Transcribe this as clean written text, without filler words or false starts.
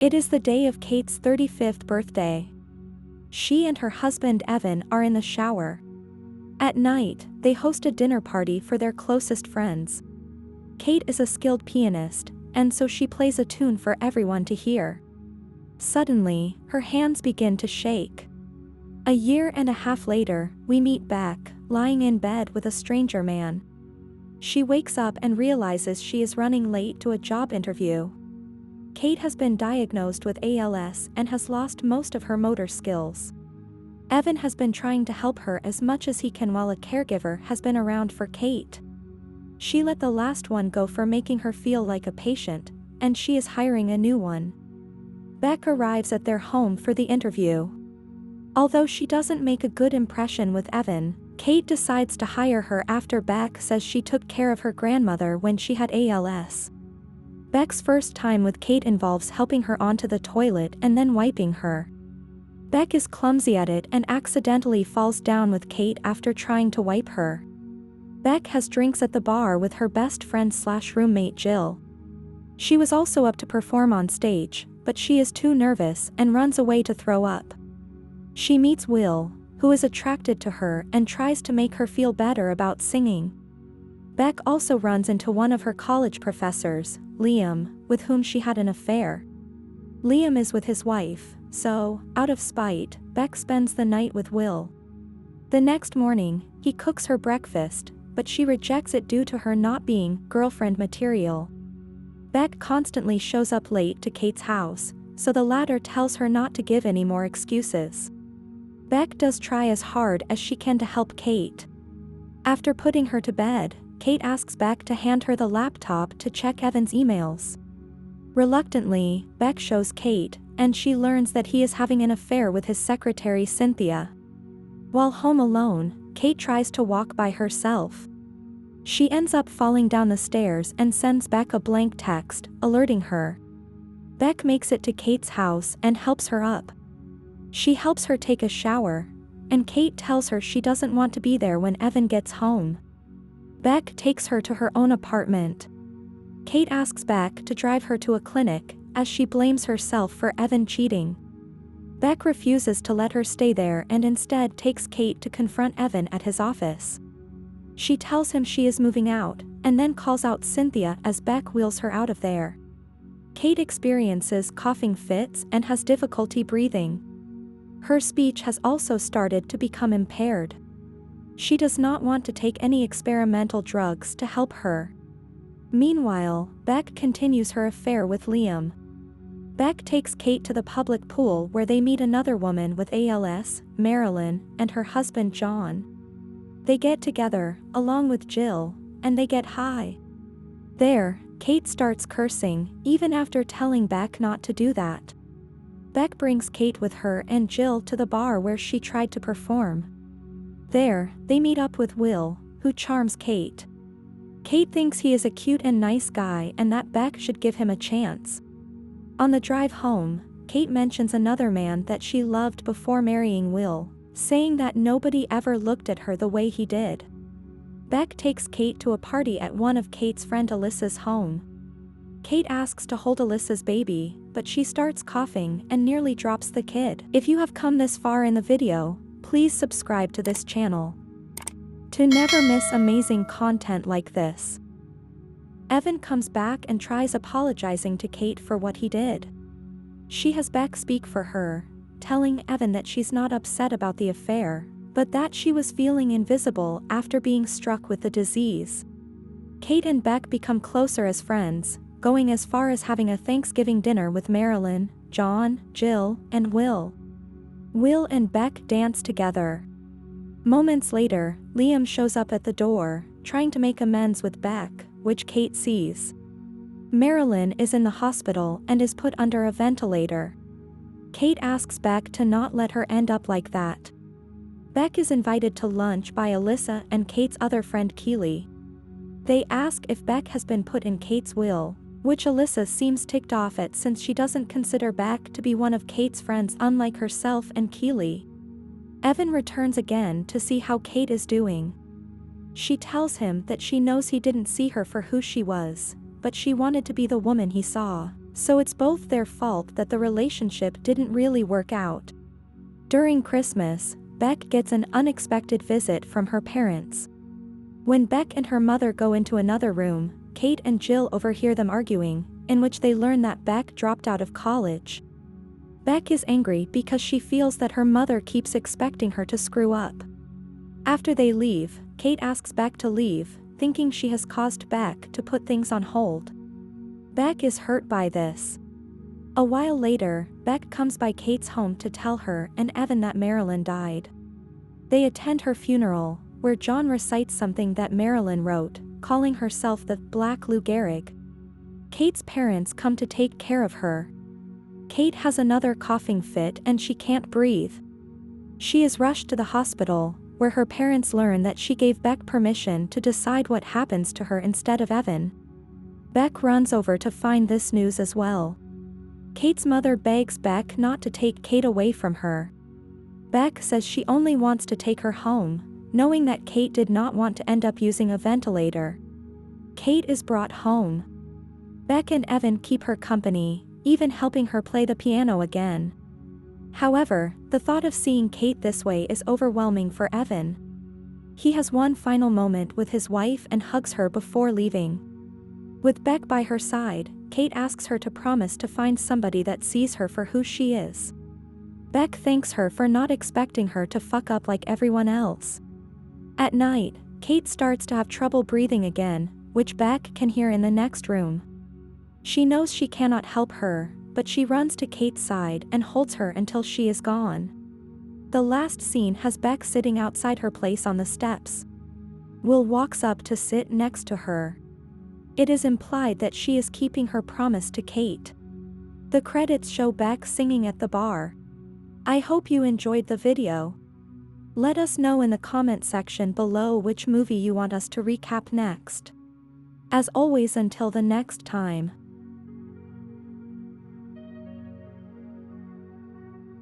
It is the day of Kate's 35th birthday. She and her husband Evan are in the shower. At night, they host a dinner party for their closest friends. Kate is a skilled pianist, and so she plays a tune for everyone to hear. Suddenly, her hands begin to shake. A year and a half later, we meet Beck, lying in bed with a stranger man. She wakes up and realizes she is running late to a job interview. Kate has been diagnosed with ALS and has lost most of her motor skills. Evan has been trying to help her as much as he can while a caregiver has been around for Kate. She let the last one go for making her feel like a patient, and she is hiring a new one. Beck arrives at their home for the interview. Although she doesn't make a good impression with Evan, Kate decides to hire her after Beck says she took care of her grandmother when she had ALS. Beck's first time with Kate involves helping her onto the toilet and then wiping her. Beck is clumsy at it and accidentally falls down with Kate after trying to wipe her. Beck has drinks at the bar with her best friend/roommate Jill. She was also up to perform on stage, but she is too nervous and runs away to throw up. She meets Will, who is attracted to her and tries to make her feel better about singing. Beck also runs into one of her college professors, Liam, with whom she had an affair. Liam is with his wife, so, out of spite, Beck spends the night with Will. The next morning, he cooks her breakfast, but she rejects it due to her not being girlfriend material. Beck constantly shows up late to Kate's house, so the latter tells her not to give any more excuses. Beck does try as hard as she can to help Kate. After putting her to bed, Kate asks Beck to hand her the laptop to check Evan's emails. Reluctantly, Beck shows Kate, and she learns that he is having an affair with his secretary Cynthia. While home alone, Kate tries to walk by herself. She ends up falling down the stairs and sends Beck a blank text, alerting her. Beck makes it to Kate's house and helps her up. She helps her take a shower, and Kate tells her she doesn't want to be there when Evan gets home. Beck takes her to her own apartment. Kate asks Beck to drive her to a clinic, as she blames herself for Evan cheating. Beck refuses to let her stay there and instead takes Kate to confront Evan at his office. She tells him she is moving out, and then calls out Cynthia as Beck wheels her out of there. Kate experiences coughing fits and has difficulty breathing. Her speech has also started to become impaired. She does not want to take any experimental drugs to help her. Meanwhile, Beck continues her affair with Liam. Beck takes Kate to the public pool where they meet another woman with ALS, Marilyn, and her husband John. They get together, along with Jill, and they get high. There, Kate starts cursing, even after telling Beck not to do that. Beck brings Kate with her and Jill to the bar where she tried to perform. There, they meet up with Will, who charms Kate. Kate thinks he is a cute and nice guy and that Beck should give him a chance. On the drive home, Kate mentions another man that she loved before marrying Will, saying that nobody ever looked at her the way he did. Beck takes Kate to a party at one of Kate's friend Alyssa's home. Kate asks to hold Alyssa's baby, but she starts coughing and nearly drops the kid. If you have come this far in the video, please subscribe to this channel to never miss amazing content like this. Evan comes back and tries apologizing to Kate for what he did. She has Beck speak for her, telling Evan that she's not upset about the affair, but that she was feeling invisible after being struck with the disease. Kate and Beck become closer as friends, going as far as having a Thanksgiving dinner with Marilyn, John, Jill, and Will. Will and Beck dance together. Moments later, Liam shows up at the door, trying to make amends with Beck, which Kate sees. Marilyn is in the hospital and is put under a ventilator. Kate asks Beck to not let her end up like that. Beck is invited to lunch by Alyssa and Kate's other friend Keely. They ask if Beck has been put in Kate's will, which Alyssa seems ticked off at since she doesn't consider Beck to be one of Kate's friends unlike herself and Keely. Evan returns again to see how Kate is doing. She tells him that she knows he didn't see her for who she was, but she wanted to be the woman he saw. So it's both their fault that the relationship didn't really work out. During Christmas, Beck gets an unexpected visit from her parents. When Beck and her mother go into another room, Kate and Jill overhear them arguing, in which they learn that Beck dropped out of college. Beck is angry because she feels that her mother keeps expecting her to screw up. After they leave, Kate asks Beck to leave, thinking she has caused Beck to put things on hold. Beck is hurt by this. A while later, Beck comes by Kate's home to tell her and Evan that Marilyn died. They attend her funeral, where John recites something that Marilyn wrote, calling herself the Black Lou Gehrig. Kate's parents come to take care of her. Kate has another coughing fit and she can't breathe. She is rushed to the hospital, where her parents learn that she gave Beck permission to decide what happens to her instead of Evan. Beck runs over to find this news as well. Kate's mother begs Beck not to take Kate away from her. Beck says she only wants to take her home, knowing that Kate did not want to end up using a ventilator. Kate is brought home. Beck and Evan keep her company, even helping her play the piano again. However, the thought of seeing Kate this way is overwhelming for Evan. He has one final moment with his wife and hugs her before leaving. With Beck by her side, Kate asks her to promise to find somebody that sees her for who she is. Beck thanks her for not expecting her to fuck up like everyone else. At night, Kate starts to have trouble breathing again, which Beck can hear in the next room. She knows she cannot help her, but she runs to Kate's side and holds her until she is gone. The last scene has Beck sitting outside her place on the steps. Will walks up to sit next to her. It is implied that she is keeping her promise to Kate. The credits show Beck singing at the bar. I hope you enjoyed the video. Let us know in the comment section below which movie you want us to recap next. As always, until the next time.